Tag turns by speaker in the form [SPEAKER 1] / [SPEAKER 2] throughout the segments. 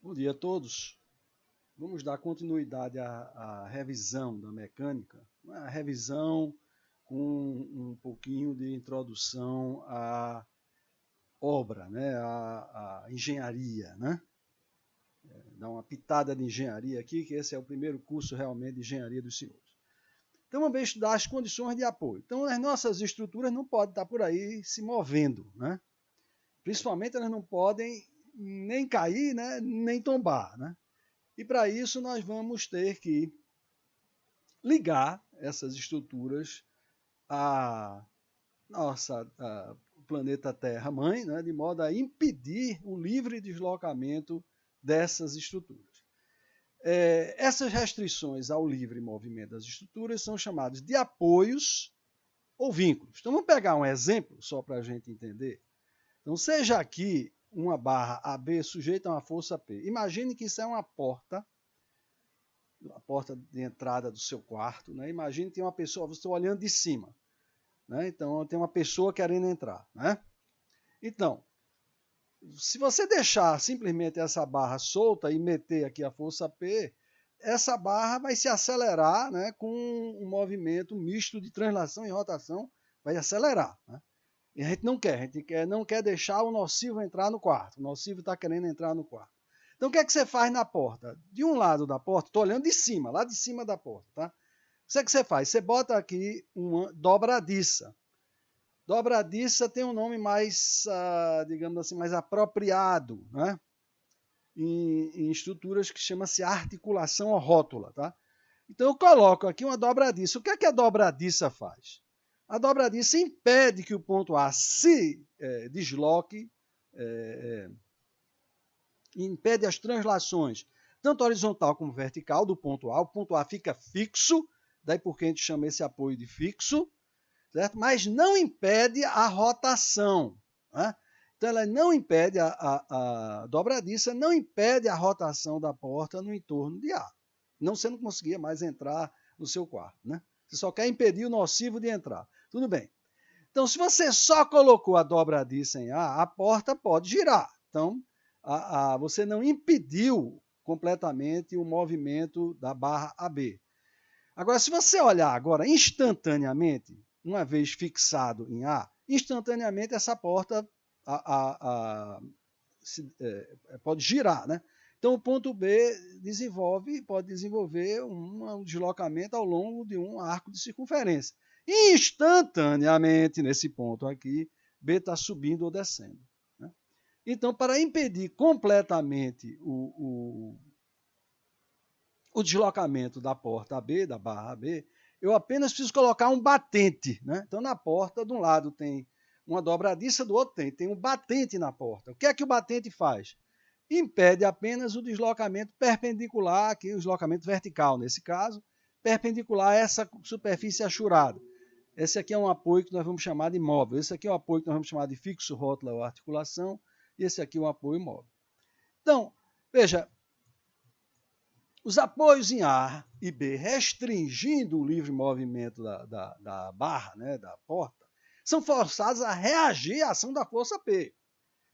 [SPEAKER 1] Bom dia a todos. Vamos dar continuidade à revisão da mecânica, uma revisão com um pouquinho de introdução à obra, né? à engenharia. Né? Dar uma pitada de engenharia aqui, que esse é o primeiro curso realmente de engenharia dos senhores. Então vamos ver estudar as condições de apoio. Então as nossas estruturas não podem estar por aí se movendo. Né? Principalmente elas não podem nem cair, né? Nem tombar. Né? E para isso nós vamos ter que ligar essas estruturas à nossa planeta Terra-mãe, né, de modo a impedir o livre deslocamento dessas estruturas. Essas restrições ao livre movimento das estruturas são chamadas de apoios ou vínculos. Então vamos pegar um exemplo só para a gente entender. Então seja aqui uma barra AB sujeita a uma força P. Imagine que isso é uma porta, a porta de entrada do seu quarto. Né? Imagine que tem uma pessoa, você está olhando de cima. Né? Então tem uma pessoa querendo entrar. Né? Então, se você deixar simplesmente essa barra solta e meter aqui a força P, essa barra vai se acelerar, né, com um movimento misto de translação e rotação, vai acelerar. Né? E a gente não quer deixar o nocivo entrar no quarto. O nocivo está querendo entrar no quarto. Então, o que é que você faz na porta? De um lado da porta, estou olhando de cima, lá de cima da porta. Tá? O que você faz? Você bota aqui uma dobradiça. Dobradiça tem um nome mais, digamos assim, mais apropriado, né? Em estruturas que chama-se articulação ou rótula. Tá? Então, eu coloco aqui uma dobradiça. O que é que a dobradiça faz? A dobradiça impede que o ponto A se desloque, impede as translações, tanto horizontal como vertical, do ponto A. O ponto A fica fixo, daí porque a gente chama esse apoio de fixo, certo? Mas não impede a rotação. Né? Então, ela não impede, a dobradiça não impede a rotação da porta no entorno de A. Não, você não conseguia mais entrar no seu quarto. Né? Você só quer impedir o nocivo de entrar. Tudo bem. Então, se você só colocou a dobradiça em A, a porta pode girar. Então, você não impediu completamente o movimento da barra AB. Agora, se você olhar agora instantaneamente, uma vez fixado em A, instantaneamente essa porta pode girar. Né? Então, o ponto B pode desenvolver um deslocamento ao longo de um arco de circunferência. Instantaneamente, nesse ponto aqui, B está subindo ou descendo. Né? Então, para impedir completamente o deslocamento da porta AB, da barra AB, eu apenas preciso colocar um batente. Né? Então, na porta, de um lado tem uma dobradiça, do outro tem um batente na porta. O que é que o batente faz? Impede apenas o deslocamento perpendicular, aqui o deslocamento vertical, nesse caso, perpendicular a essa superfície achurada. Esse aqui é um apoio que nós vamos chamar de móvel. Esse aqui é um apoio que nós vamos chamar de fixo, rótula ou articulação. E esse aqui é um apoio móvel. Então, veja, os apoios em A e B, restringindo o livre movimento da barra, né, da porta, são forçados a reagir à ação da força P.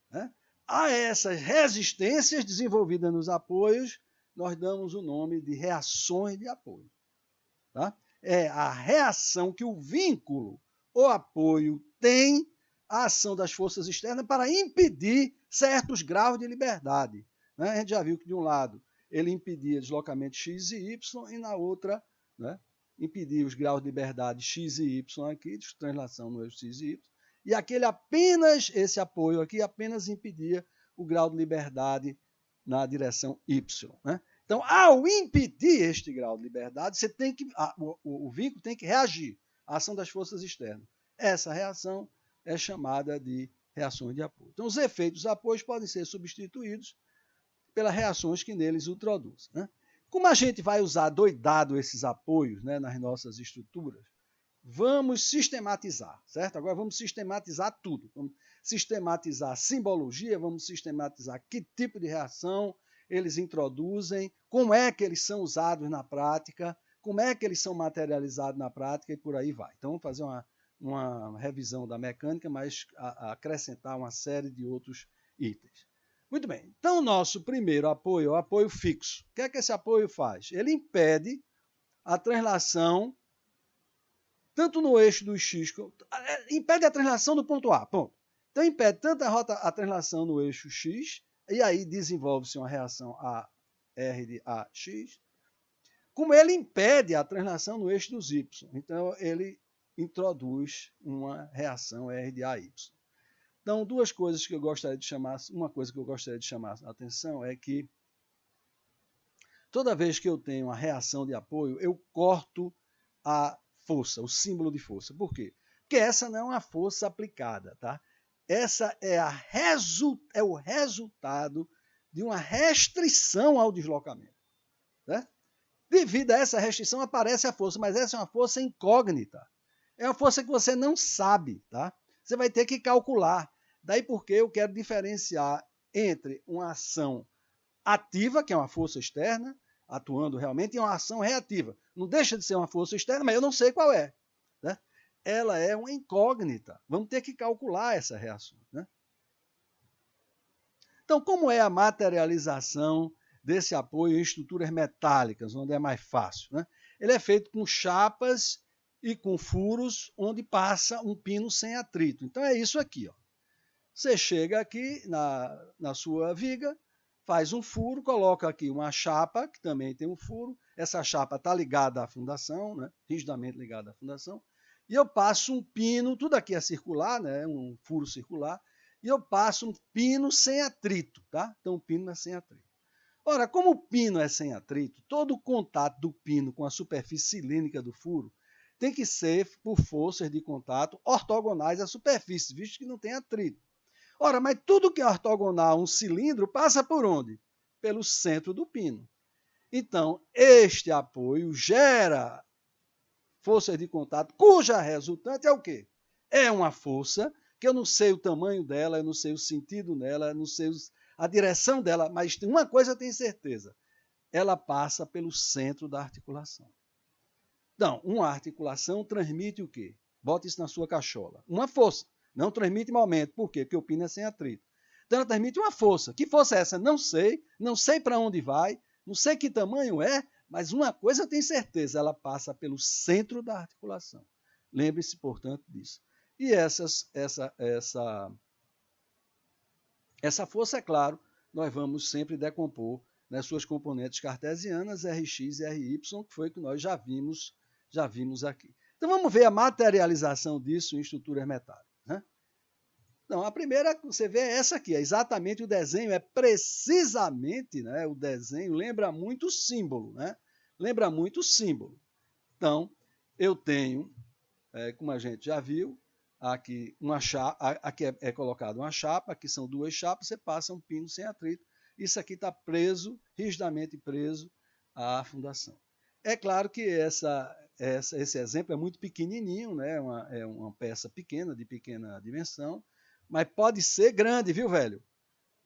[SPEAKER 1] Né? A essas resistências desenvolvidas nos apoios, nós damos o nome de reações de apoio. Tá? É a reação que o vínculo ou apoio tem à ação das forças externas para impedir certos graus de liberdade. Né? A gente já viu que, de um lado, ele impedia deslocamento x e y, e na outra, né, impedia os graus de liberdade x e y aqui, de translação no eixo x e y, e esse apoio aqui apenas impedia o grau de liberdade na direção y. Né? Então, ao impedir este grau de liberdade, o vínculo tem que reagir à ação das forças externas. Essa reação é chamada de reações de apoio. Então, os efeitos dos apoios podem ser substituídos pelas reações que neles introduz. Né? Como a gente vai usar doidado esses apoios, né, nas nossas estruturas, vamos sistematizar, certo? Agora vamos sistematizar tudo. Vamos sistematizar a simbologia, vamos sistematizar que tipo de reação eles introduzem, como é que eles são usados na prática, como é que eles são materializados na prática e por aí vai. Então vamos fazer uma revisão da mecânica, mas acrescentar uma série de outros itens. Muito bem. Então, o nosso primeiro apoio é o apoio fixo. O que é que esse apoio faz? Ele impede a translação tanto no eixo do X, impede a translação do ponto A, ponto. Então, impede tanto a translação no eixo X, e aí desenvolve-se uma reação R de AX, como ele impede a translação no eixo dos Y. Então, ele introduz uma reação R de AY. Então, duas coisas que eu gostaria de chamar, uma coisa que eu gostaria de chamar a atenção é que toda vez que eu tenho uma reação de apoio, eu corto a força, o símbolo de força. Por quê? Porque essa não é uma força aplicada, tá? Essa é o resultado de uma restrição ao deslocamento. Né? Devido a essa restrição aparece a força, mas essa é uma força incógnita. É uma força que você não sabe, tá? Você vai ter que calcular. Daí porque eu quero diferenciar entre uma ação ativa, que é uma força externa, atuando realmente, e uma ação reativa. Não deixa de ser uma força externa, mas eu não sei qual é. Né? Ela é uma incógnita. Vamos ter que calcular essa reação. Né? Então, como é a materialização desse apoio em estruturas metálicas, onde é mais fácil? Né? Ele é feito com chapas e com furos, onde passa um pino sem atrito. Então, é isso aqui. Ó. Você chega aqui na sua viga, faz um furo, coloca aqui uma chapa, que também tem um furo. Essa chapa está ligada à fundação, né? Rigidamente ligada à fundação. E eu passo um pino, tudo aqui é circular, né? Um furo circular. E eu passo um pino sem atrito, tá? Então, o pino é sem atrito. Ora, como o pino é sem atrito, todo o contato do pino com a superfície cilíndrica do furo tem que ser por forças de contato ortogonais à superfície, visto que não tem atrito. Ora, mas tudo que é ortogonal a um cilindro passa por onde? Pelo centro do pino. Então, este apoio gera forças de contato, cuja resultante é o quê? É uma força que eu não sei o tamanho dela, eu não sei o sentido dela, eu não sei a direção dela, mas uma coisa eu tenho certeza, ela passa pelo centro da articulação. Então, uma articulação transmite o quê? Bota isso na sua cachola. Uma força. Não transmite momento. Por quê? Porque o pino é sem atrito. Então, ela transmite uma força. Que força é essa? Não sei para onde vai, não sei que tamanho é, mas uma coisa eu tenho certeza, ela passa pelo centro da articulação. Lembre-se, portanto, disso. E essa força, é claro, nós vamos sempre decompor nas suas componentes cartesianas, Rx e Ry, que foi o que nós já vimos aqui. Então vamos ver a materialização disso em estruturas metálicas. Né? Então, a primeira que você vê é essa aqui, é exatamente o desenho, é precisamente, né, o desenho lembra muito o símbolo, né? Lembra muito o símbolo. Então, eu tenho, como a gente já viu, aqui uma chapa, aqui é colocada uma chapa, aqui são duas chapas, você passa um pino sem atrito, isso aqui está preso, rigidamente preso à fundação. É claro que esse exemplo é muito pequenininho, né? É uma peça pequena, de pequena dimensão, mas pode ser grande, viu, velho?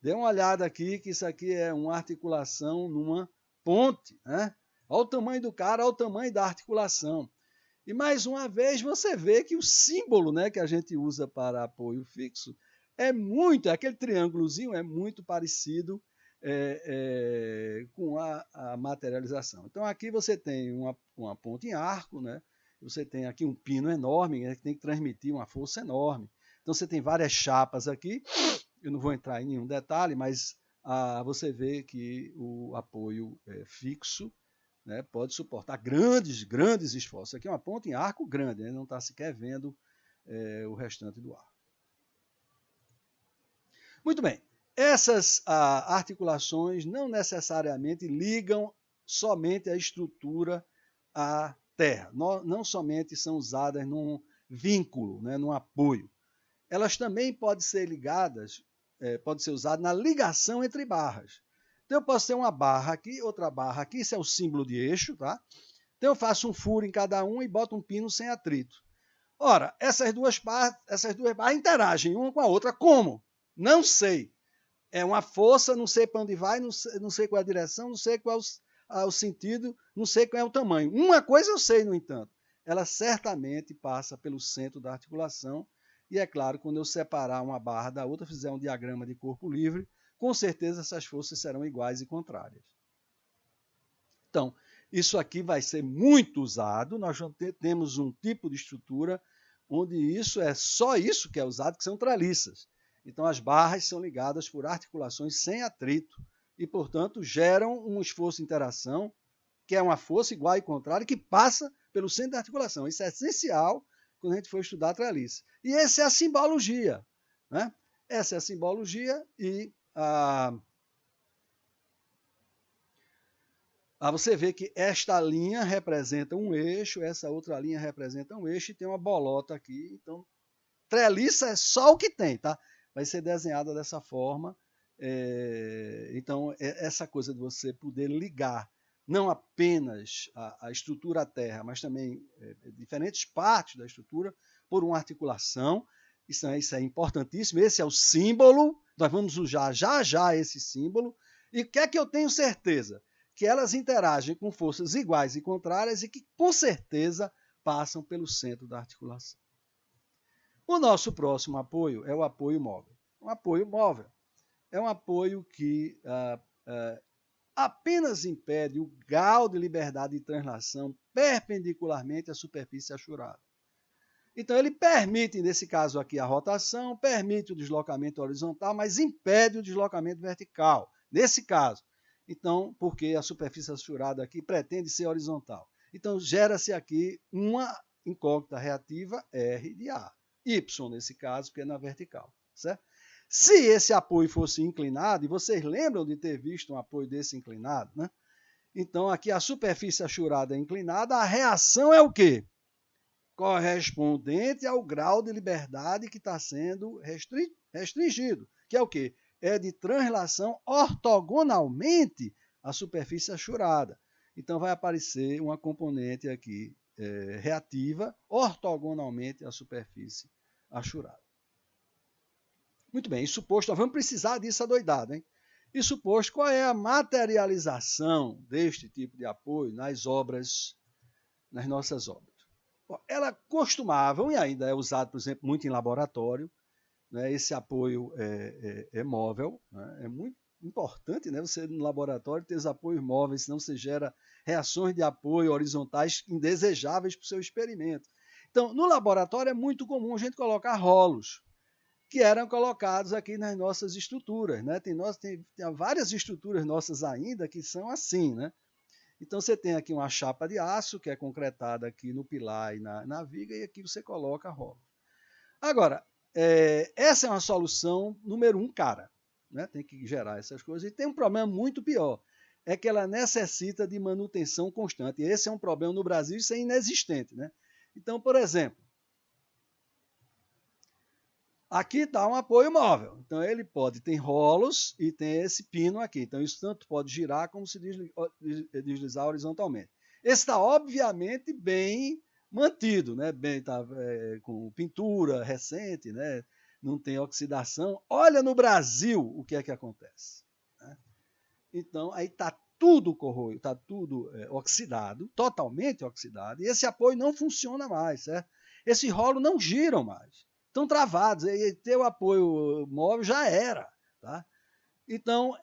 [SPEAKER 1] Dê uma olhada aqui, que isso aqui é uma articulação numa ponte, né? Olha o tamanho do cara, olha o tamanho da articulação. E mais uma vez você vê que o símbolo, né, que a gente usa para apoio fixo aquele triângulozinho é muito parecido com a materialização. Então aqui você tem uma ponte em arco, né? Você tem aqui um pino enorme, né, que tem que transmitir uma força enorme. Então você tem várias chapas aqui, eu não vou entrar em nenhum detalhe, mas você vê que o apoio fixo, né, pode suportar grandes esforços. Aqui é uma ponte em arco grande, né, não está sequer vendo o restante do arco. Muito bem, essas articulações não necessariamente ligam somente a estrutura à terra, não somente são usadas num vínculo, né, num apoio. Elas também podem ser ligadas, pode ser usada na ligação entre barras. Então eu posso ter uma barra aqui, outra barra aqui, isso é o símbolo de eixo, tá? Então eu faço um furo em cada um e boto um pino sem atrito. Ora, essas duas barras interagem uma com a outra como? Não sei. É uma força, não sei para onde vai, não sei qual é a direção, não sei qual é o sentido, não sei qual é o tamanho. Uma coisa eu sei, no entanto, ela certamente passa pelo centro da articulação. E é claro, quando eu separar uma barra da outra, fizer um diagrama de corpo livre, com certeza essas forças serão iguais e contrárias. Então, isso aqui vai ser muito usado, nós temos um tipo de estrutura onde isso é só isso que é usado, que são treliças. Então, as barras são ligadas por articulações sem atrito e, portanto, geram um esforço de interação, que é uma força igual e contrária, que passa pelo centro da articulação. Isso é essencial quando a gente for estudar a treliça. E essa é a simbologia. Né? Essa é a simbologia e você vê que esta linha representa um eixo, essa outra linha representa um eixo e tem uma bolota aqui. Então, treliça é só o que tem, tá? Vai ser desenhada dessa forma. Então, essa coisa de você poder ligar não apenas a estrutura à terra, mas também diferentes partes da estrutura por uma articulação. Isso é importantíssimo. Esse é o símbolo. Nós vamos usar já esse símbolo. E o que é que eu tenho certeza? Que elas interagem com forças iguais e contrárias e que, com certeza, passam pelo centro da articulação. O nosso próximo apoio é o apoio móvel. Um apoio móvel é um apoio que apenas impede o grau de liberdade de translação perpendicularmente à superfície achurada. Então, ele permite, nesse caso aqui, a rotação, permite o deslocamento horizontal, mas impede o deslocamento vertical, nesse caso. Então, porque a superfície achurada aqui pretende ser horizontal. Então, gera-se aqui uma incógnita reativa R de A. Y, nesse caso, porque é na vertical. Certo? Se esse apoio fosse inclinado, e vocês lembram de ter visto um apoio desse inclinado, né? Então, aqui a superfície achurada é inclinada, a reação é o quê? Correspondente ao grau de liberdade que está sendo restringido, que é o quê? É de translação ortogonalmente à superfície achurada. Então, vai aparecer uma componente aqui reativa ortogonalmente à superfície achurada. Muito bem, isso posto, nós vamos precisar disso adoidado, hein? Isso posto, qual é a materialização deste tipo de apoio nas nossas obras? Bom, ela costumava, e ainda é usado, por exemplo, muito em laboratório, né? Esse apoio é móvel, né? É muito importante, né? Você no laboratório ter os apoios móveis, senão você gera reações de apoio horizontais indesejáveis para o seu experimento. Então, no laboratório é muito comum a gente colocar rolos, que eram colocados aqui nas nossas estruturas. Né? Tem várias estruturas nossas ainda que são assim. Né? Então, você tem aqui uma chapa de aço, que é concretada aqui no pilar e na viga, e aqui você coloca rolo. Agora, essa é uma solução número 1 cara. Né? Tem que gerar essas coisas. E tem um problema muito pior, é que ela necessita de manutenção constante. E esse é um problema no Brasil, isso é inexistente. Né? Então, por exemplo, aqui está um apoio móvel. Então, ele tem rolos e tem esse pino aqui. Então, isso tanto pode girar como se deslizar horizontalmente. Esse está, obviamente, bem mantido, né? Está com pintura recente, né? Não tem oxidação. Olha no Brasil o que é que acontece. Né? Então, aí está tudo corroído, está tudo oxidado, totalmente oxidado, e esse apoio não funciona mais, certo? Esse rolo não giram mais. Estão travados, e ter o apoio móvel já era. Tá? Então,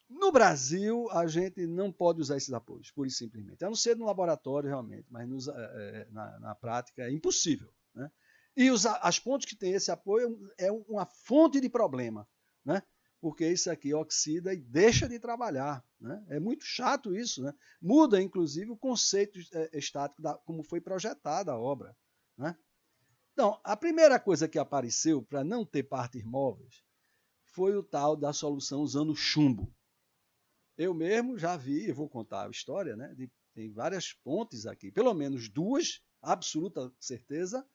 [SPEAKER 1] no Brasil, a gente não pode usar esses apoios, pura e simplesmente. A não ser no laboratório, realmente, mas na prática é impossível. Né? E as pontes que tem esse apoio é uma fonte de problema, né? Porque isso aqui oxida e deixa de trabalhar. Né? É muito chato isso. Né? Muda, inclusive, o conceito estático, como foi projetada a obra. Né? Então, a primeira coisa que apareceu para não ter partes móveis foi o tal da solução usando chumbo. Eu mesmo já vi, eu vou contar a história, né? Tem várias pontes aqui, pelo menos 2, absoluta certeza,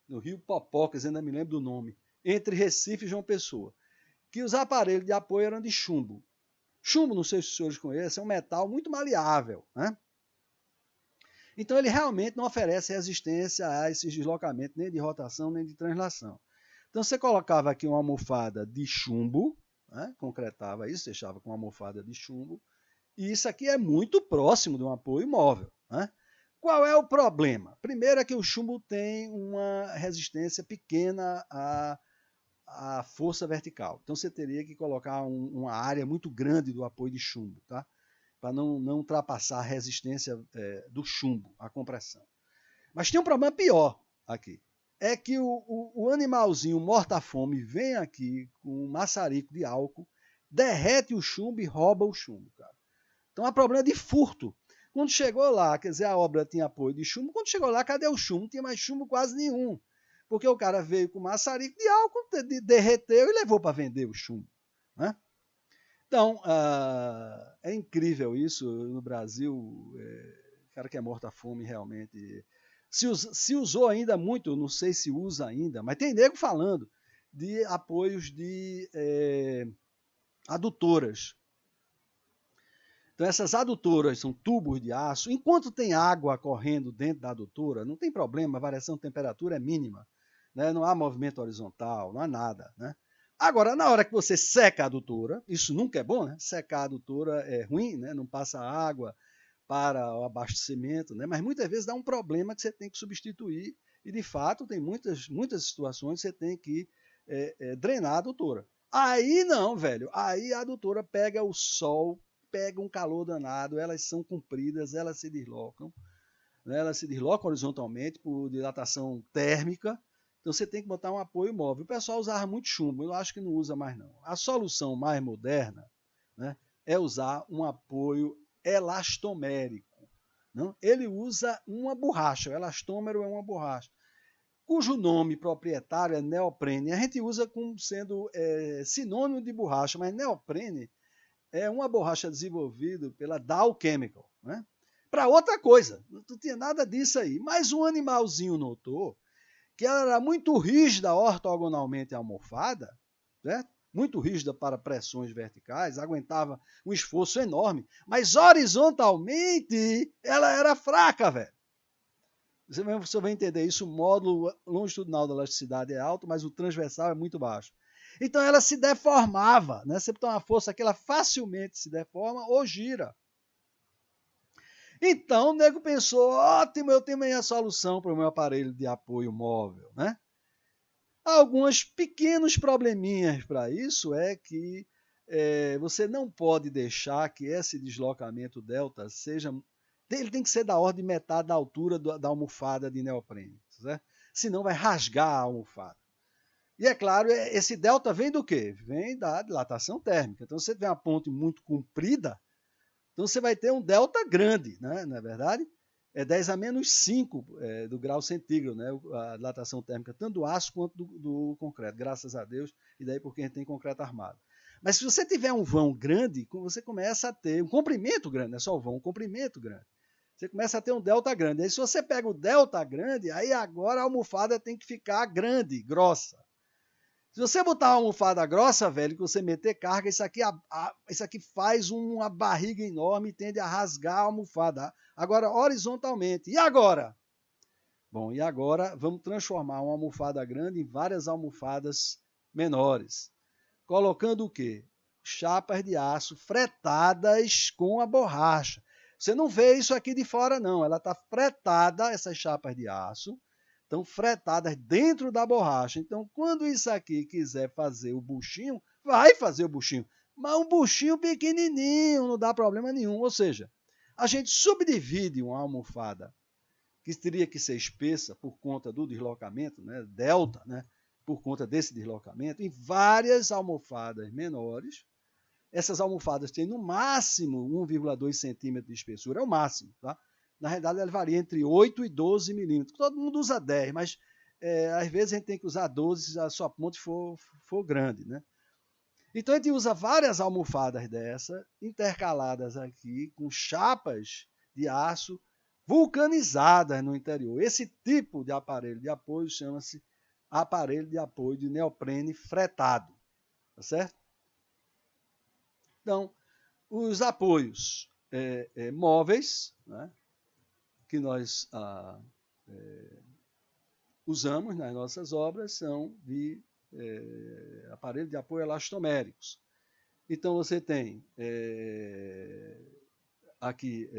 [SPEAKER 1] no Rio Popocas, ainda me lembro do nome, entre Recife e João Pessoa, que os aparelhos de apoio eram de chumbo. Chumbo, não sei se os senhores conhecem, é um metal muito maleável, né? Então, ele realmente não oferece resistência a esses deslocamentos, nem de rotação, nem de translação. Então, você colocava aqui uma almofada de chumbo, né? Concretava isso, deixava com uma almofada de chumbo, e isso aqui é muito próximo de um apoio móvel. Né? Qual é o problema? Primeiro é que o chumbo tem uma resistência pequena a força vertical. Então você teria que colocar uma área muito grande do apoio de chumbo, tá? Para não ultrapassar a resistência do chumbo, a compressão. Mas tem um problema pior aqui. É que o animalzinho morta-fome vem aqui com um maçarico de álcool, derrete o chumbo e rouba o chumbo, cara. Então há problema de furto. Quando chegou lá, quer dizer, a obra tinha apoio de chumbo, quando chegou lá, cadê o chumbo? Não tinha mais chumbo quase nenhum. Porque o cara veio com maçarico de álcool, derreteu e levou para vender o chumbo. Né? Então, é incrível isso. No Brasil, o cara que é morto à fome realmente. Se usou ainda muito, não sei se usa ainda, mas tem nego falando de apoios de adutoras. Então, essas adutoras são tubos de aço. Enquanto tem água correndo dentro da adutora, não tem problema, a variação de temperatura é mínima. Né? Não há movimento horizontal, não há nada. Né? Agora, na hora que você seca a adutora, isso nunca é bom, né? Secar a adutora é ruim, né? Não passa água para o abastecimento, né? Mas muitas vezes dá um problema que você tem que substituir. E, de fato, tem muitas situações que você tem que drenar a adutora. Aí não, velho. Aí a adutora pega o sol, pega um calor danado, elas são compridas, elas se deslocam. Né? Elas se deslocam horizontalmente por dilatação térmica. Então você tem que botar um apoio móvel. O pessoal usava muito chumbo, eu acho que não usa mais não. A solução mais moderna, né, é usar um apoio elastomérico. Não? Ele usa uma borracha, o elastômero é uma borracha, cujo nome proprietário é neoprene. A gente usa como sendo sinônimo de borracha, mas neoprene é uma borracha desenvolvida pela Dow Chemical, né? Para outra coisa, não tinha nada disso aí. Mas um animalzinho notou que ela era muito rígida ortogonalmente almofada, certo? Muito rígida para pressões verticais, aguentava um esforço enorme, mas horizontalmente ela era fraca, velho. Você vai entender isso, o módulo longitudinal da elasticidade é alto, mas o transversal é muito baixo. Então ela se deformava, né? Você tem uma força que ela facilmente se deforma ou gira. Então o nego pensou, ótimo, eu tenho aí a solução para o meu aparelho de apoio móvel, né? Alguns pequenos probleminhas para isso é que você não pode deixar que esse deslocamento delta seja. Ele tem que ser da ordem de metade da altura da almofada de neoprene, certo? Senão vai rasgar a almofada. E é claro, esse delta vem do quê? Vem da dilatação térmica. Então, se você tiver uma ponte muito comprida, então você vai ter um delta grande, né? Não é verdade? É 10 a menos 5 do grau centígrado, né? A dilatação térmica, tanto do aço quanto do concreto, graças a Deus, e daí porque a gente tem concreto armado. Mas se você tiver um vão grande, você começa a ter um comprimento grande, não é só o vão, um comprimento grande. Você começa a ter um delta grande. Aí se você pega o delta grande, aí agora a almofada tem que ficar grande, grossa. Se você botar uma almofada grossa, velho, que você meter carga, isso aqui faz uma barriga enorme e tende a rasgar a almofada. Agora, horizontalmente. E agora? Bom, e agora vamos transformar uma almofada grande em várias almofadas menores. Colocando o quê? Chapas de aço fretadas com a borracha. Você não vê isso aqui de fora, não. Ela está fretada, essas chapas de aço, estão fretadas dentro da borracha. Então, quando isso aqui quiser fazer o buchinho, vai fazer o buchinho. Mas um buchinho pequenininho, não dá problema nenhum. Ou seja, a gente subdivide uma almofada que teria que ser espessa por conta do deslocamento, né, delta, né, por conta desse deslocamento, em várias almofadas menores. Essas almofadas têm no máximo 1,2 centímetros de espessura, é o máximo, tá? Na realidade, ela varia entre 8 e 12 milímetros. Todo mundo usa 10, mas às vezes a gente tem que usar 12 se a sua ponte for grande, né? Então a gente usa várias almofadas dessa, intercaladas aqui, com chapas de aço vulcanizadas no interior. Esse tipo de aparelho de apoio chama-se aparelho de apoio de neoprene fretado, tá certo? Então, os apoios móveis, né, que nós usamos nas nossas obras são de aparelho de apoio elastoméricos. Então, você tem aqui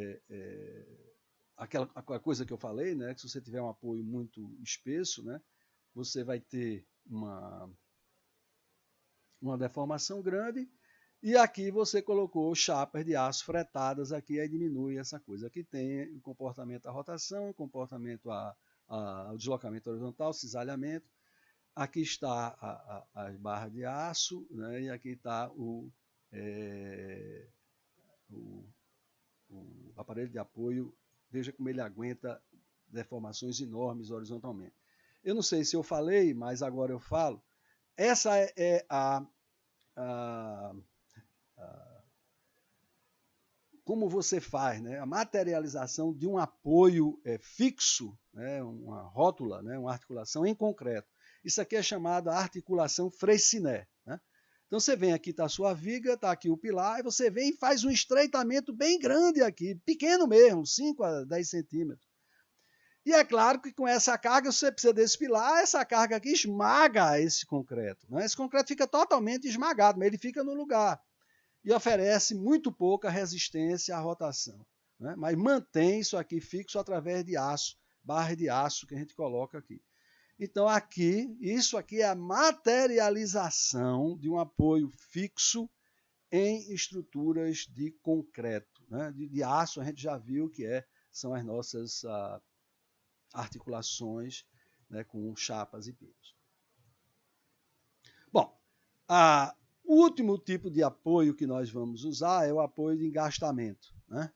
[SPEAKER 1] aquela coisa que eu falei, né, que se você tiver um apoio muito espesso, né, você vai ter uma deformação grande, e aqui você colocou chapas de aço fretadas, aqui aí diminui essa coisa. Aqui tem o comportamento à rotação, o comportamento ao deslocamento horizontal, cisalhamento. Aqui está as barras de aço, né? E aqui está o aparelho de apoio. Veja como ele aguenta deformações enormes horizontalmente. Eu não sei se eu falei, mas agora eu falo. Essa é como você faz, né? A materialização de um apoio fixo, né? Uma rótula, né? Uma articulação em concreto. Isso aqui é chamada articulação Freycinet, né? Então você vem aqui, está a sua viga, está aqui o pilar, e você vem e faz um estreitamento bem grande aqui, pequeno mesmo, 5 a 10 centímetros. E é claro que com essa carga você precisa desse pilar, essa carga aqui esmaga esse concreto, né? Esse concreto fica totalmente esmagado, mas ele fica no lugar e oferece muito pouca resistência à rotação, né? Mas mantém isso aqui fixo através de aço, barra de aço que a gente coloca aqui. Então aqui, isso aqui é a materialização de um apoio fixo em estruturas de concreto, né? De aço a gente já viu que são as nossas articulações, né, com chapas e pinos. Bom, o último tipo de apoio que nós vamos usar é o apoio de engastamento, né?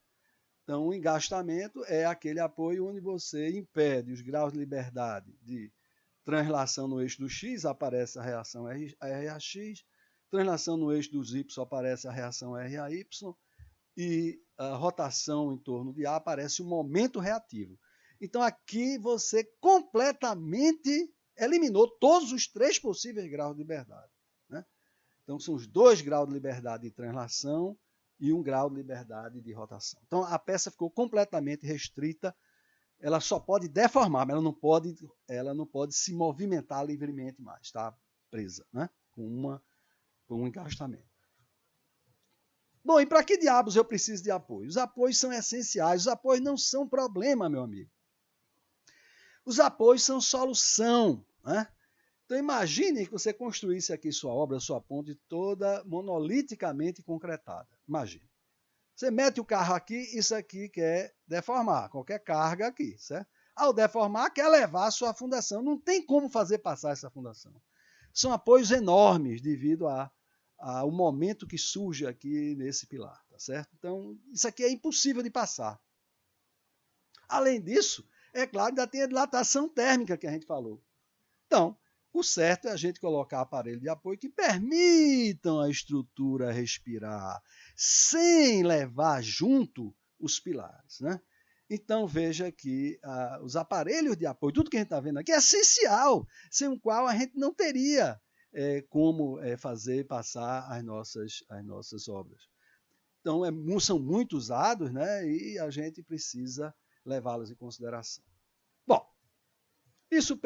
[SPEAKER 1] Então, o engastamento é aquele apoio onde você impede os graus de liberdade de translação no eixo do X, aparece a reação RAX, translação no eixo dos Y, aparece a reação RAY, e a rotação em torno de A aparece o momento reativo. Então, aqui você completamente eliminou todos os 3 possíveis graus de liberdade, né? Então, são os 2 graus de liberdade de translação e 1 grau de liberdade de rotação. Então, a peça ficou completamente restrita. Ela só pode deformar, mas ela não pode se movimentar livremente mais. Está presa, né? Com um engastamento. Bom, e para que diabos eu preciso de apoio? Os apoios são essenciais. Os apoios não são problema, meu amigo. Os apoios são solução, né? Então imagine que você construísse aqui sua obra, sua ponte toda monoliticamente concretada. Imagine. Você mete o carro aqui, isso aqui quer deformar, qualquer carga aqui, certo? Ao deformar, quer levar a sua fundação. Não tem como fazer passar essa fundação. São apoios enormes devido ao momento que surge aqui nesse pilar, tá certo? Então, isso aqui é impossível de passar. Além disso, é claro, ainda tem a dilatação térmica que a gente falou. Então, o certo é a gente colocar aparelho de apoio que permitam a estrutura respirar, sem levar junto os pilares, né? Então, veja que os aparelhos de apoio, tudo que a gente está vendo aqui é essencial, sem o qual a gente não teria como fazer passar as nossas obras. Então, são muito usados, né? E a gente precisa levá-los em consideração. Bom, isso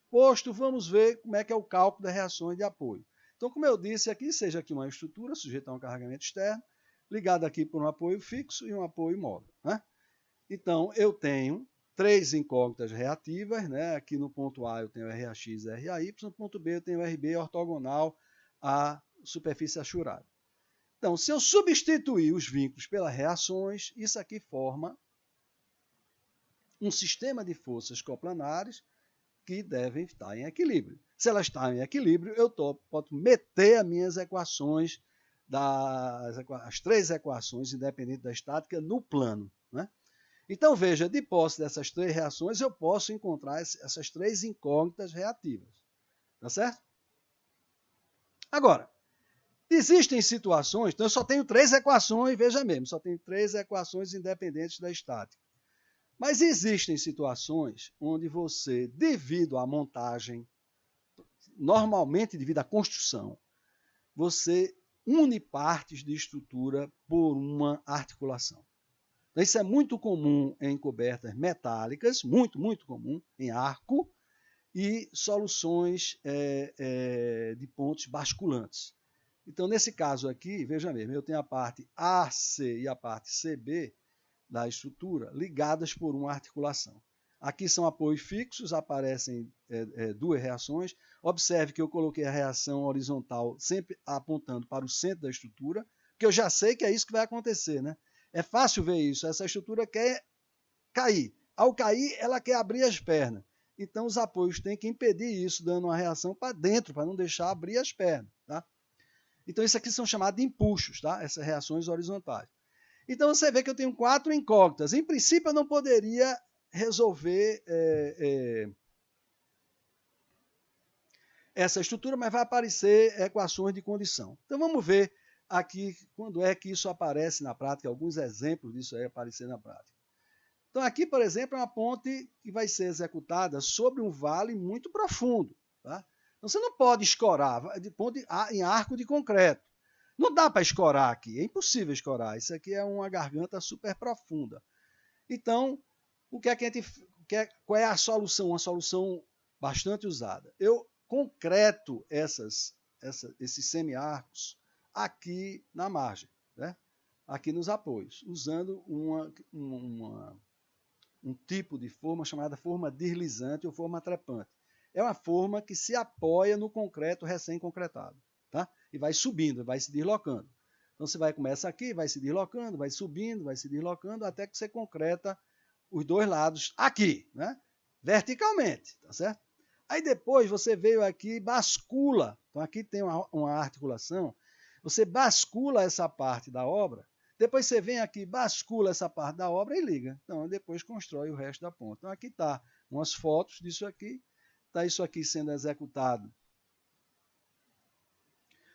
[SPEAKER 1] posto, vamos ver como é que é o cálculo das reações de apoio. Então, como eu disse aqui, seja aqui uma estrutura sujeita a um carregamento externo, ligada aqui por um apoio fixo e um apoio móvel, né? Então, eu tenho 3 incógnitas reativas, né? Aqui no ponto A eu tenho RAX e RAY, no ponto B eu tenho RB ortogonal à superfície achurada. Então, se eu substituir os vínculos pelas reações, isso aqui forma um sistema de forças coplanares que devem estar em equilíbrio. Se elas estão em equilíbrio, eu posso meter as minhas equações, as 3 equações independentes da estática, no plano, né? Então, veja, de posse dessas 3 reações, eu posso encontrar essas 3 incógnitas reativas. Tá certo? Agora, existem situações, então eu só tenho 3 equações, veja mesmo, só tenho 3 equações independentes da estática. Mas existem situações onde você, devido à montagem, normalmente devido à construção, você une partes de estrutura por uma articulação. Então, isso é muito comum em cobertas metálicas, muito comum em arco, e soluções de pontes basculantes. Então, nesse caso aqui, veja mesmo, eu tenho a parte AC e a parte CB da estrutura ligadas por uma articulação. Aqui são apoios fixos, aparecem 2 reações. Observe que eu coloquei a reação horizontal sempre apontando para o centro da estrutura, porque eu já sei que é isso que vai acontecer, né? É fácil ver isso. Essa estrutura quer cair. Ao cair, ela quer abrir as pernas. Então, os apoios têm que impedir isso, dando uma reação para dentro, para não deixar abrir as pernas. Tá? Então, isso aqui são chamados de empuxos, tá? Essas reações horizontais. Então, você vê que eu tenho 4 incógnitas. Em princípio, eu não poderia resolver essa estrutura, mas vai aparecer equações de condição. Então, vamos ver aqui quando é que isso aparece na prática, alguns exemplos disso aí aparecer na prática. Então, aqui, por exemplo, é uma ponte que vai ser executada sobre um vale muito profundo. Tá? Então, você não pode escorar de ponte em arco de concreto. Não dá para escorar aqui, é impossível escorar. Isso aqui é uma garganta super profunda. Então, o que é que a gente qual é a solução? Uma solução bastante usada. Eu concreto esses semiarcos aqui na margem, né? Aqui nos apoios, usando um tipo de forma chamada forma deslizante ou forma trepante. É uma forma que se apoia no concreto recém-concretado, tá? E vai subindo, vai se deslocando. Então você vai começar aqui, vai se deslocando, vai subindo, vai se deslocando, até que você concreta os dois lados aqui, né? Verticalmente, tá certo? Aí depois você veio aqui e bascula. Então aqui tem uma articulação. Você bascula essa parte da obra. Depois você vem aqui, bascula essa parte da obra e liga. Então depois constrói o resto da ponta. Então aqui está umas fotos disso aqui. Está isso aqui sendo executado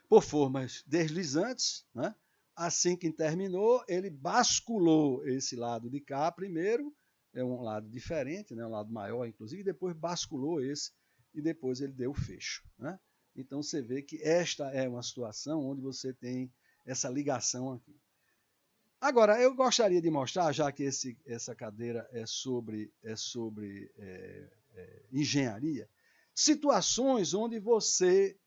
[SPEAKER 1] por formas deslizantes, né? Assim que terminou, ele basculou esse lado de cá primeiro, é um lado diferente, né? Um lado maior, inclusive, e depois basculou esse e depois ele deu o fecho, né? Então você vê que esta é uma situação onde você tem essa ligação aqui. Agora, eu gostaria de mostrar, já que essa cadeira é sobre engenharia, situações onde você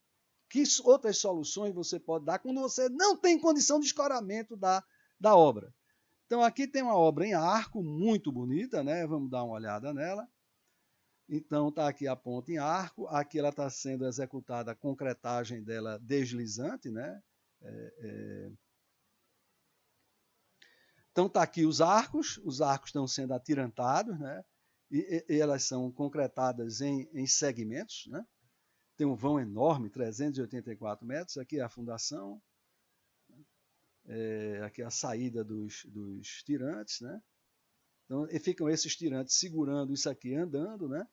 [SPEAKER 1] que outras soluções você pode dar quando você não tem condição de escoramento da obra. Então, aqui tem uma obra em arco, muito bonita, né? Vamos dar uma olhada nela. Então, está aqui a ponta em arco, aqui ela está sendo executada a concretagem dela deslizante, né? Então, está aqui os arcos estão sendo atirantados, né? E elas são concretadas em segmentos, né? Tem um vão enorme, 384 metros, aqui é a fundação, aqui é a saída dos tirantes, né? Então, e ficam esses tirantes segurando isso aqui andando, né?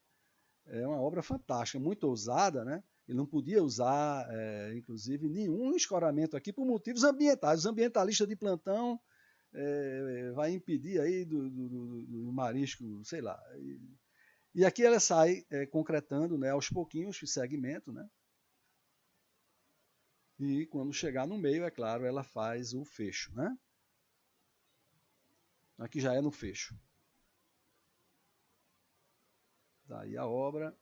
[SPEAKER 1] É uma obra fantástica, muito ousada, né? Ele não podia usar, inclusive, nenhum escoramento aqui por motivos ambientais. Os ambientalistas de plantão vai impedir aí do marisco, sei lá. E aqui ela sai concretando, né, aos pouquinhos o segmento, né? E quando chegar no meio, é claro, ela faz o fecho, né? Aqui já é no fecho. Daí a obra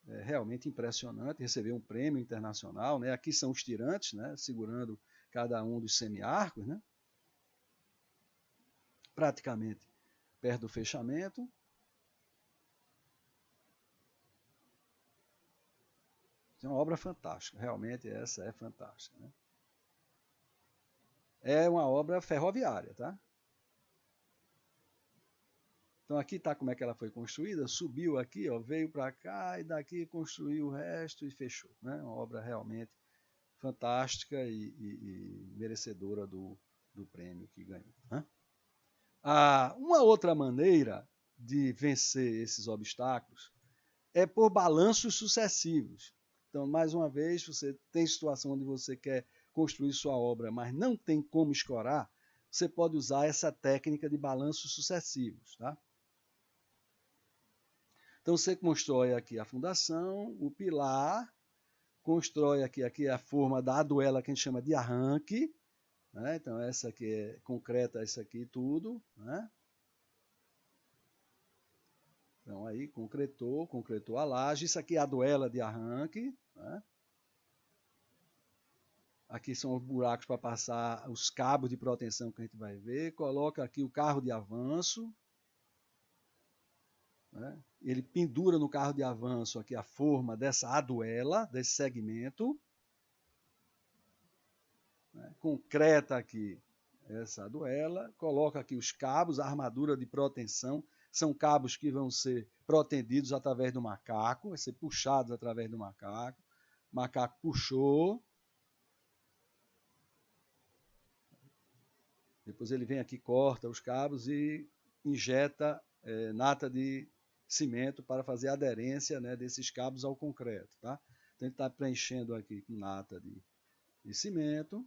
[SPEAKER 1] é realmente impressionante, recebeu um prêmio internacional, né? Aqui são os tirantes, né? Segurando cada um dos semiarcos, né? Praticamente perto do fechamento. É uma obra fantástica, realmente essa é fantástica, né? É uma obra ferroviária, tá? Então aqui está como é que ela foi construída, subiu aqui, ó, veio para cá e daqui construiu o resto e fechou, né? Uma obra realmente fantástica e merecedora do prêmio que ganhou, né? Uma outra maneira de vencer esses obstáculos é por balanços sucessivos. Então, mais uma vez, você tem situação onde você quer construir sua obra, mas não tem como escorar, você pode usar essa técnica de balanços sucessivos, tá? Então, você constrói aqui a fundação, o pilar, constrói aqui a forma da aduela que a gente chama de arranque, né? Então, essa aqui é concreta, essa aqui tudo, né? Então, aí concretou a laje, isso aqui é a aduela de arranque, né? Aqui são os buracos para passar os cabos de proteção que a gente vai ver, coloca aqui o carro de avanço, né? Ele pendura no carro de avanço aqui a forma dessa aduela, desse segmento, né? Concreta aqui essa aduela, coloca aqui os cabos, a armadura de proteção, são cabos que vão ser protendidos através do macaco, vai ser puxados através do macaco. O macaco puxou. Depois ele vem aqui, corta os cabos e injeta nata de cimento para fazer a aderência, né, desses cabos ao concreto. Tá? Então ele está preenchendo aqui com nata de cimento.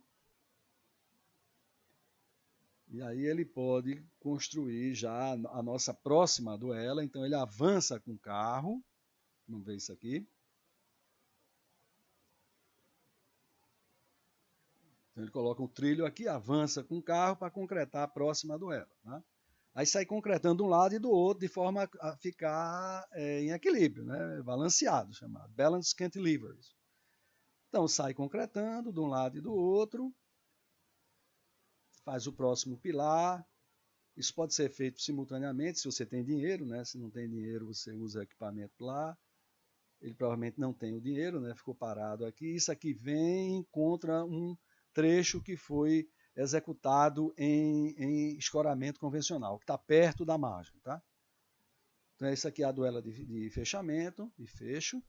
[SPEAKER 1] E aí ele pode construir já a nossa próxima aduela. Então ele avança com o carro. Vamos ver isso aqui. Então ele coloca o trilho aqui, avança com o carro para concretar a próxima aduela. Né? Aí sai concretando de um lado e do outro de forma a ficar em equilíbrio, né? Balanceado, chamado Balanced Cantilevers. Então sai concretando de um lado e do outro, faz o próximo pilar. Isso pode ser feito simultaneamente, se você tem dinheiro, né? Se não tem dinheiro, você usa equipamento lá. Ele provavelmente não tem o dinheiro, né? Ficou parado aqui. Isso aqui vem, encontra um trecho que foi executado em escoramento convencional, que está perto da margem. Tá? Então, isso aqui é a duela de fechamento, de fecho.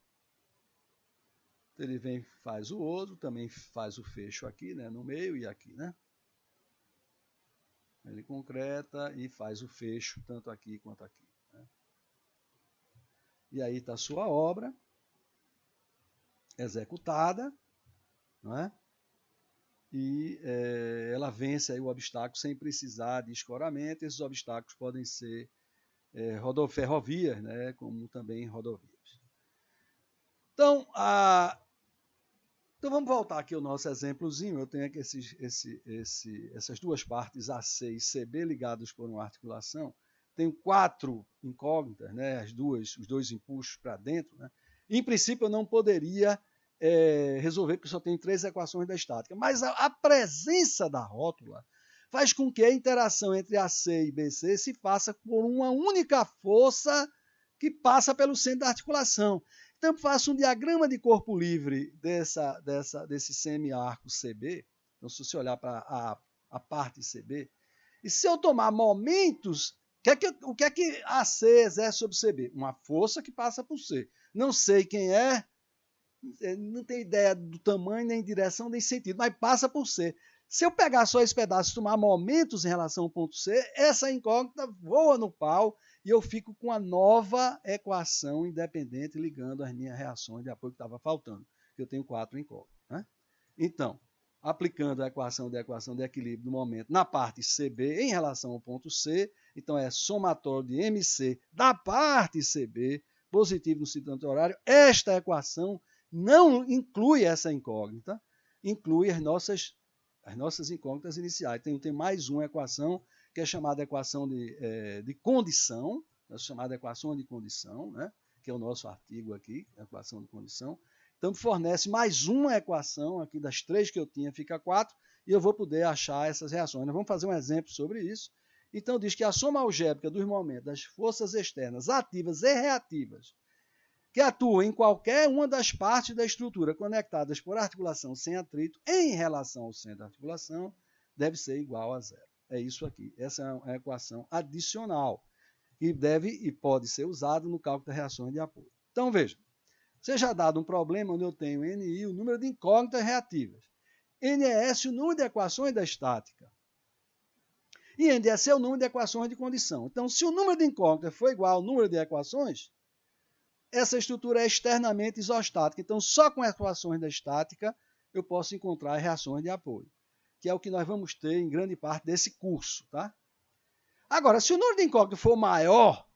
[SPEAKER 1] Então, ele vem, faz o outro, também faz o fecho aqui, né, no meio e aqui. Né? Ele concreta e faz o fecho, tanto aqui quanto aqui. Né? E aí está a sua obra executada, não é? E ela vence aí o obstáculo sem precisar de escoramento. Esses obstáculos podem ser ferrovias, né, como também rodovias. Então, então vamos voltar aqui ao nosso exemplozinho. Eu tenho aqui essas duas partes AC e CB ligadas por uma articulação. Tenho 4 incógnitas, né, os dois impulsos para dentro. Né? Em princípio, eu não poderia resolver, porque só tenho 3 equações da estática. Mas a presença da rótula faz com que a interação entre AC e BC se faça por uma única força que passa pelo centro da articulação. Então, eu faço um diagrama de corpo livre desse semi-arco CB. Então, se você olhar para a parte CB, e se eu tomar momentos, o que é que AC exerce sobre CB? Uma força que passa por C. Não sei quem é, não tenho ideia do tamanho, nem direção, nem sentido, mas passa por C. Se eu pegar só esse pedaço e tomar momentos em relação ao ponto C, essa incógnita voa no pau e eu fico com a nova equação independente ligando as minhas reações de apoio que estava faltando. Eu tenho 4 incógnitas. Né? Então, aplicando a equação de equilíbrio do momento na parte CB em relação ao ponto C, então é somatório de MC da parte CB, positivo no sentido anti-horário. Esta equação não inclui essa incógnita, inclui as nossas incógnitas iniciais. Tem mais uma equação, que é chamada equação de condição, chamada equação de condição, né? Que é o nosso artigo aqui, equação de condição. Então, fornece mais uma equação, aqui das 3 que eu tinha, fica 4, e eu vou poder achar essas reações. Nós vamos fazer um exemplo sobre isso. Então, diz que a soma algébrica dos momentos das forças externas ativas e reativas que atuam em qualquer uma das partes da estrutura conectadas por articulação sem atrito em relação ao centro da articulação deve ser igual a 0. É isso aqui. Essa é uma equação adicional que deve e pode ser usada no cálculo das reações de apoio. Então, veja, seja dado um problema onde eu tenho NI, o número de incógnitas reativas, NES, o número de equações da estática, e NDS é o número de equações de condição. Então, se o número de incógnitas for igual ao número de equações, essa estrutura é externamente isostática. Então, só com equações da estática eu posso encontrar reações de apoio, que é o que nós vamos ter em grande parte desse curso. Tá? Agora, se o número de incógnitas for maior,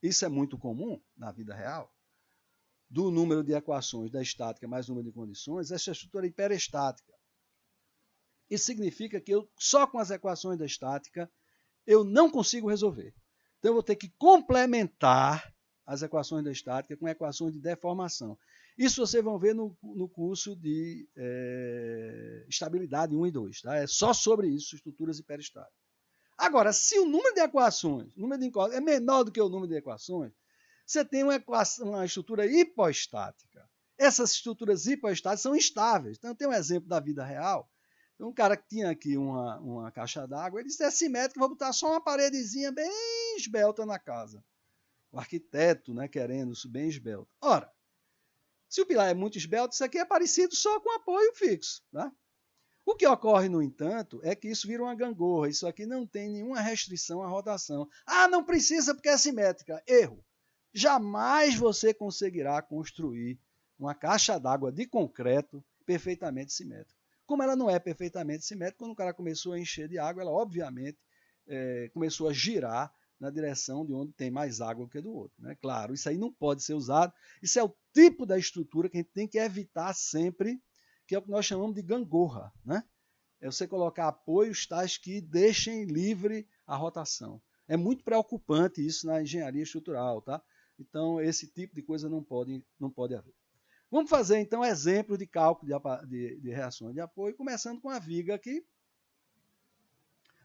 [SPEAKER 1] isso é muito comum na vida real, do número de equações da estática mais número de condições, essa estrutura é hiperestática. Isso significa que só com as equações da estática eu não consigo resolver. Então, eu vou ter que complementar as equações da estática com equações de deformação. Isso vocês vão ver no curso de estabilidade 1 e 2. Tá? É só sobre isso, estruturas hiperestáticas. Agora, se o número de equações, o número de incógnitas é menor do que o número de equações, você tem uma estrutura hipostática. Essas estruturas hipostáticas são instáveis. Então, tem um exemplo da vida real. Um cara que tinha aqui uma caixa d'água, ele disse, é simétrico, vou botar só uma paredezinha bem esbelta na casa. O arquiteto, né, querendo isso bem esbelto. Ora, se o pilar é muito esbelto, isso aqui é parecido só com apoio fixo. Tá? O que ocorre, no entanto, é que isso vira uma gangorra. Isso aqui não tem nenhuma restrição à rotação. Ah, não precisa porque é simétrica. Erro. Jamais você conseguirá construir uma caixa d'água de concreto perfeitamente simétrica. Como ela não é perfeitamente simétrica, quando o cara começou a encher de água, ela obviamente começou a girar na direção de onde tem mais água que do outro. Né? Claro, isso aí não pode ser usado. Isso é o tipo da estrutura que a gente tem que evitar sempre, que é o que nós chamamos de gangorra. Né? É você colocar apoios tais que deixem livre a rotação. É muito preocupante isso na engenharia estrutural. Tá? Então, esse tipo de coisa não pode haver. Vamos fazer, então, exemplos de cálculo de reações de apoio, começando com a viga aqui.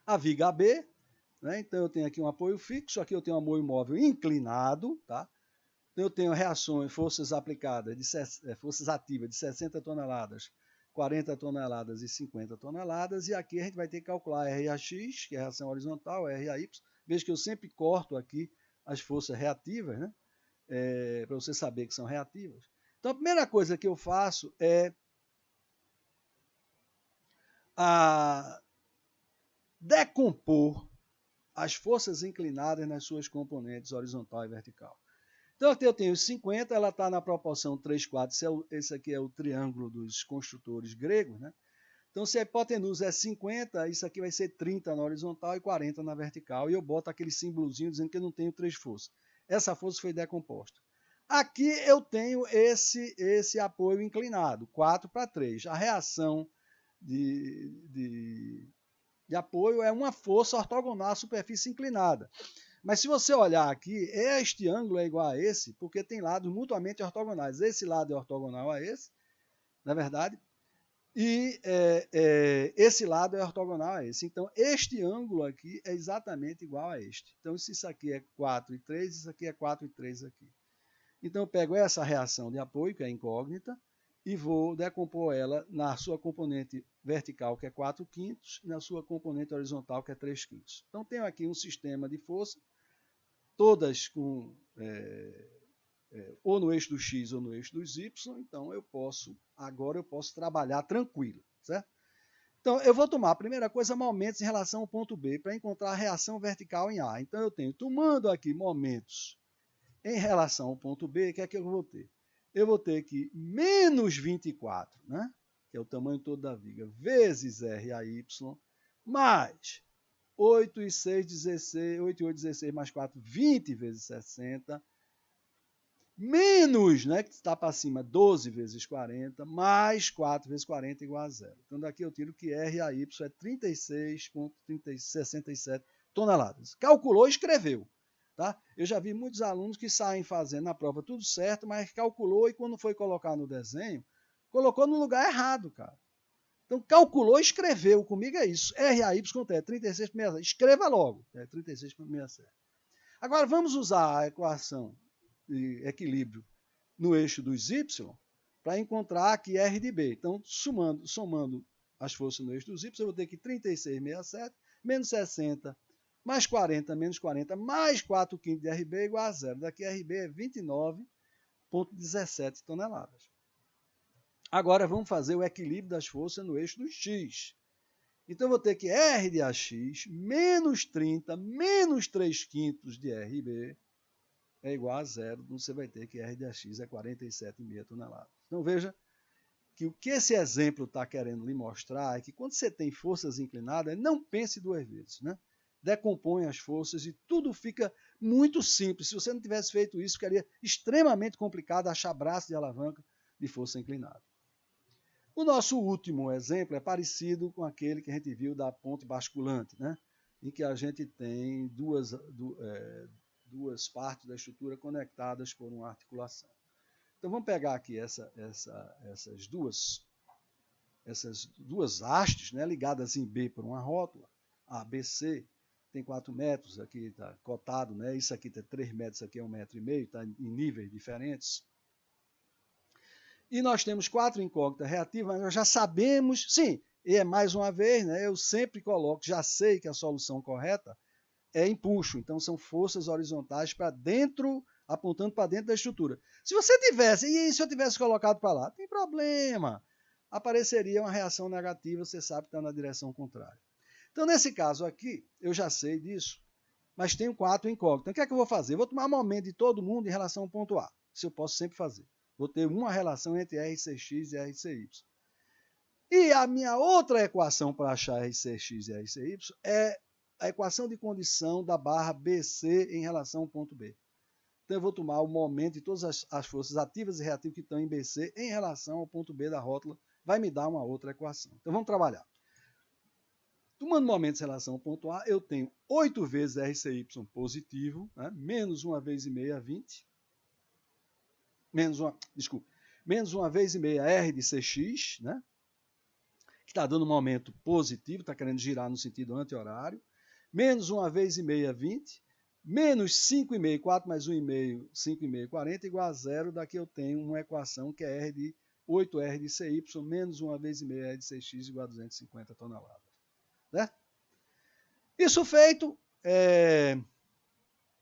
[SPEAKER 1] A viga AB, né? Então, eu tenho aqui um apoio fixo, aqui eu tenho um apoio móvel inclinado, tá? Então, eu tenho reações, forças aplicadas, forças ativas de 60 toneladas, 40 toneladas e 50 toneladas, e aqui a gente vai ter que calcular RAX, que é a reação horizontal, RAY. Veja que eu sempre corto aqui as forças reativas, né? Para você saber que são reativas. Então, a primeira coisa que eu faço é decompor as forças inclinadas nas suas componentes horizontal e vertical. Então, eu tenho 50, ela está na proporção 3/4. Esse aqui é o triângulo dos construtores gregos. Né? Então, se a hipotenusa é 50, isso aqui vai ser 30 na horizontal e 40 na vertical. E eu boto aquele símbolozinho dizendo que eu não tenho 3 forças. Essa força foi decomposta. Aqui eu tenho esse apoio inclinado, 4/3. A reação de apoio é uma força ortogonal à superfície inclinada. Mas se você olhar aqui, este ângulo é igual a esse, porque tem lados mutuamente ortogonais. Esse lado é ortogonal a esse, na verdade, e esse lado é ortogonal a esse. Então, este ângulo aqui é exatamente igual a este. Então, se isso aqui é 4/3, isso aqui é 4/3 aqui. Então, eu pego essa reação de apoio, que é incógnita, e vou decompor ela na sua componente vertical, que é 4/5, e na sua componente horizontal, que é 3/5. Então, tenho aqui um sistema de força, todas com ou no eixo do X ou no eixo dos Y, então agora eu posso trabalhar tranquilo, certo? Então, eu vou tomar a primeira coisa, momentos em relação ao ponto B, para encontrar a reação vertical em A. Então, eu tenho, tomando aqui momentos em relação ao ponto B, o que é que eu vou ter? Eu vou ter que menos 24, né? Que é o tamanho todo da viga, vezes RAY, mais 8 e 6, 16, 8 e 8, 16 mais 4, 20 vezes 60, menos, né, que está para cima, 12 vezes 40, mais 4 vezes 40 igual a zero. Então, daqui eu tiro que RAY é 36,67 toneladas. Calculou e escreveu. Tá? Eu já vi muitos alunos que saem fazendo na prova tudo certo, mas calculou e quando foi colocar no desenho, colocou no lugar errado, cara. Então, calculou e escreveu. Comigo é isso. RAY quanto é? 36,67. Escreva logo. É 36,67. Agora, vamos usar a equação de equilíbrio no eixo dos Y para encontrar aqui R de B. Então, somando as forças no eixo dos Y, eu vou ter que 36,67 menos 60 mais 40 menos 40 mais 4/5 de RB igual a zero. Daqui RB é 29,17 toneladas. Agora vamos fazer o equilíbrio das forças no eixo do X. Então eu vou ter que R de AX menos 30 menos 3/5 de RB é igual a zero. Então você vai ter que R de AX é 47,5 toneladas. Então veja que o que esse exemplo está querendo lhe mostrar é que quando você tem forças inclinadas, não pense duas vezes, né? Decompõe as forças e tudo fica muito simples. Se você não tivesse feito isso, ficaria extremamente complicado achar braço de alavanca de força inclinada. O nosso último exemplo é parecido com aquele que a gente viu da ponte basculante, né? Em que a gente tem duas partes da estrutura conectadas por uma articulação. Então vamos pegar aqui essas duas hastes, né, ligadas em B por uma rótula, ABC, tem 4 metros, aqui está cotado, né? Isso aqui tem 3 metros, isso aqui é 1,5 metro, está em níveis diferentes. E nós temos 4 incógnitas reativas, mas nós já sabemos, sim, e é mais uma vez, né? Eu sempre coloco, já sei que a solução correta é empuxo, então são forças horizontais para dentro, apontando para dentro da estrutura. Se você tivesse, e se eu tivesse colocado para lá, tem problema. Apareceria uma reação negativa, você sabe que está na direção contrária. Então, nesse caso aqui, eu já sei disso, mas tenho 4 incógnitas. Então, o que é que eu vou fazer? Eu vou tomar um momento de todo mundo em relação ao ponto A. Isso eu posso sempre fazer. Vou ter uma relação entre RCX e RCY. E a minha outra equação para achar RCX e RCY é a equação de condição da barra BC em relação ao ponto B. Então, eu vou tomar o momento de todas as forças ativas e reativas que estão em BC em relação ao ponto B da rótula. Vai me dar uma outra equação. Então, vamos trabalhar. Tomando momentos em relação ao ponto A, eu tenho 8 vezes RCY positivo, né? Menos 1 vez e meia, 20. Menos uma vez e meia R de CX, né? Que está dando um momento positivo, está querendo girar no sentido anti-horário. Menos 1 vez e meia, 20. Menos 5,5, 4 mais 1,5, 5,5, 40, igual a zero. Daqui eu tenho uma equação que é R de 8R de CY, menos 1 vez e meia R de CX, igual a 250 toneladas. Né? Isso feito,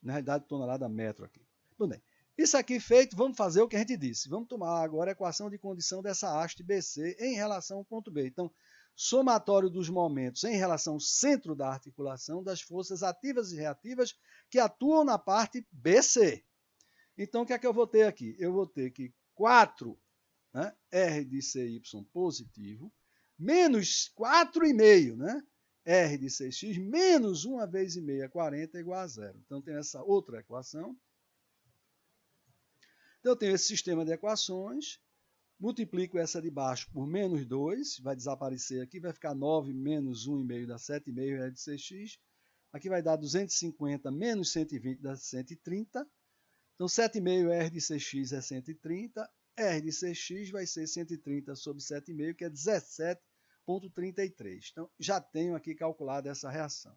[SPEAKER 1] na realidade, tonelada metro aqui. Tudo bem. Isso aqui feito, vamos fazer o que a gente disse. Vamos tomar agora a equação de condição dessa haste BC em relação ao ponto B. Então, somatório dos momentos em relação ao centro da articulação das forças ativas e reativas que atuam na parte BC. Então, o que é que eu vou ter aqui? Eu vou ter que 4, né, R de CY positivo, menos 4,5, né? R de CX menos 1 vez e meia, 40, igual a zero. Então, tem essa outra equação. Então, eu tenho esse sistema de equações, multiplico essa de baixo por menos 2, vai desaparecer aqui, vai ficar 9 menos 1,5 dá 7,5 R de CX. Aqui vai dar 250 menos 120 dá 130. Então, 7,5 R de CX é 130. R de CX vai ser 130 sobre 7,5, que é 17,33. Então, já tenho aqui calculado essa reação.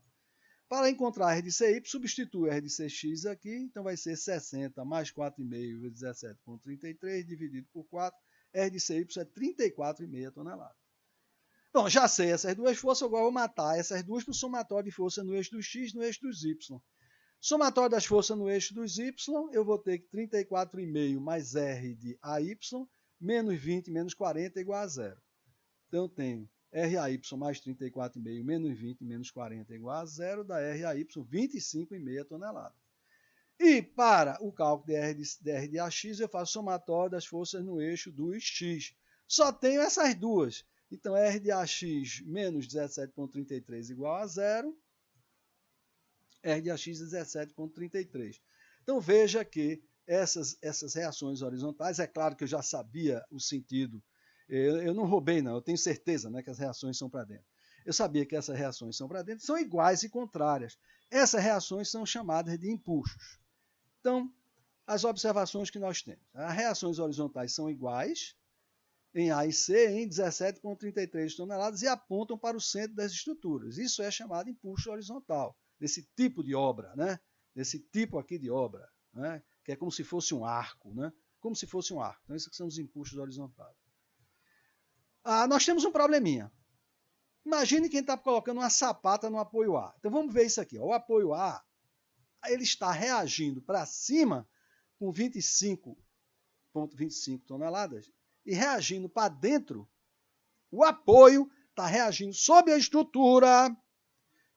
[SPEAKER 1] Para encontrar R de CY, substituo R de CX aqui, então vai ser 60 mais 4,5 vezes 17,33 dividido por 4. R de CY é 34,5 toneladas. Bom, já sei essas duas forças, agora eu vou matar essas duas para o somatório de força no eixo dos X e no eixo dos Y. Somatório das forças no eixo dos Y, eu vou ter que 34,5 mais R de AY, menos 20 menos 40 igual a zero. Então, eu tenho RAY mais 34,5 menos 20 menos 40 igual a zero, dá RAY 25,5 toneladas. E para o cálculo de R de AX, eu faço somatório das forças no eixo dos X. Só tenho essas duas. Então, R de AX menos 17,33 igual a zero. R de AX 17,33. Então, veja que essas reações horizontais, é claro que eu já sabia o sentido, eu não roubei não, eu tenho certeza, né, que as reações são para dentro. Eu sabia que essas reações são para dentro, são iguais e contrárias. Essas reações são chamadas de impulsos. Então, as observações que nós temos. As reações horizontais são iguais em A e C em 17,33 toneladas e apontam para o centro das estruturas. Isso é chamado de impulso horizontal, desse tipo de obra, né? Desse tipo aqui de obra, né? Que é como se fosse um arco, né? Como se fosse um arco. Então, esses são os impulsos horizontais. Nós temos um probleminha. Imagine quem está colocando uma sapata no apoio A. Então, vamos ver isso aqui. Ó. O apoio A, ele está reagindo para cima com 25,25 toneladas e reagindo para dentro, o apoio está reagindo sobre a estrutura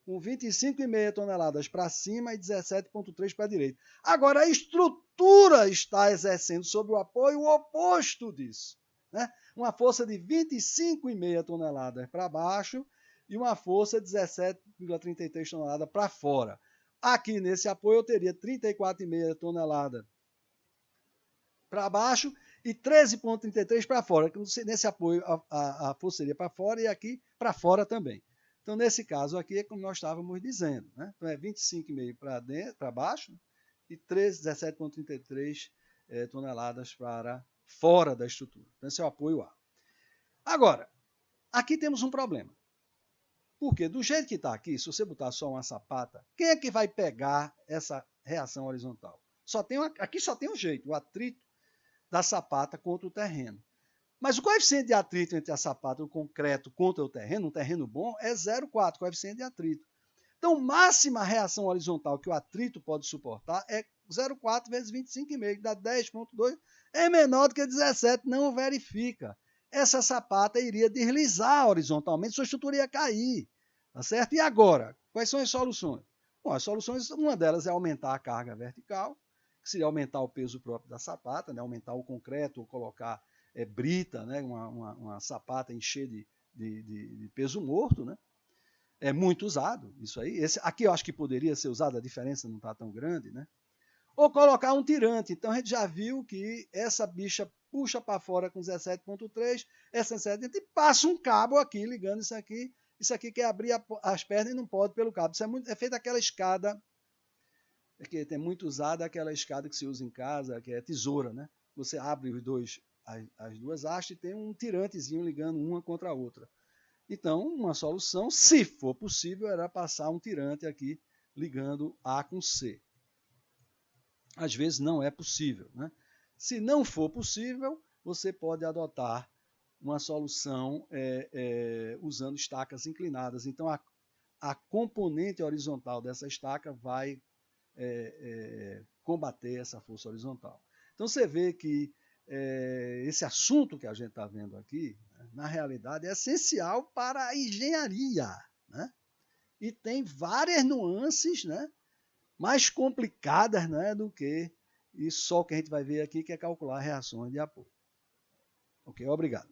[SPEAKER 1] com 25,5 toneladas para cima e 17,3 para a direita. Agora, a estrutura está exercendo sobre o apoio o oposto disso. Né? Uma força de 25,5 toneladas para baixo e uma força de 17,33 toneladas para fora. Aqui nesse apoio eu teria 34,5 toneladas para baixo e 13,33 para fora. Nesse apoio a força seria para fora e aqui para fora também. Então, nesse caso aqui, é como nós estávamos dizendo. Né? Então, é 25,5 para baixo e 17,33 toneladas para fora da estrutura. Então, esse é o apoio A. Agora, aqui temos um problema. Porque do jeito que está aqui, se você botar só uma sapata, quem é que vai pegar essa reação horizontal? Aqui só tem um jeito, o atrito da sapata contra o terreno. Mas o coeficiente de atrito entre a sapata e o concreto contra o terreno, um terreno bom, é 0,4, coeficiente de atrito. Então, máxima reação horizontal que o atrito pode suportar é 0,4 vezes 25,5, dá 10,2, é menor do que 17, não verifica. Essa sapata iria deslizar horizontalmente, sua estrutura ia cair, tá certo? E agora, quais são as soluções? Bom, as soluções, uma delas é aumentar a carga vertical, que seria aumentar o peso próprio da sapata, né? Aumentar o concreto, ou colocar brita, né? Uma sapata encher de peso morto, né? É muito usado isso aí. Aqui eu acho que poderia ser usado, a diferença não está tão grande, né? Ou colocar um tirante. Então a gente já viu que essa bicha puxa para fora com 17,3, essa 17, e passa um cabo aqui ligando isso aqui. Isso aqui quer abrir as pernas e não pode pelo cabo. Isso é feito aquela escada, que é muito usada, aquela escada que se usa em casa, que é tesoura, né? Você abre as duas hastes e tem um tirantezinho ligando uma contra a outra. Então, uma solução, se for possível, era passar um tirante aqui ligando A com C. Às vezes não é possível, né? Se não for possível, você pode adotar uma solução usando estacas inclinadas. Então, a componente horizontal dessa estaca vai combater essa força horizontal. Então, você vê que esse assunto que a gente está vendo aqui, né, na realidade, é essencial para a engenharia, né? E tem várias nuances, né, mais complicadas, né, do que isso só que a gente vai ver aqui, que é calcular reações de apoio. Ok? Obrigado.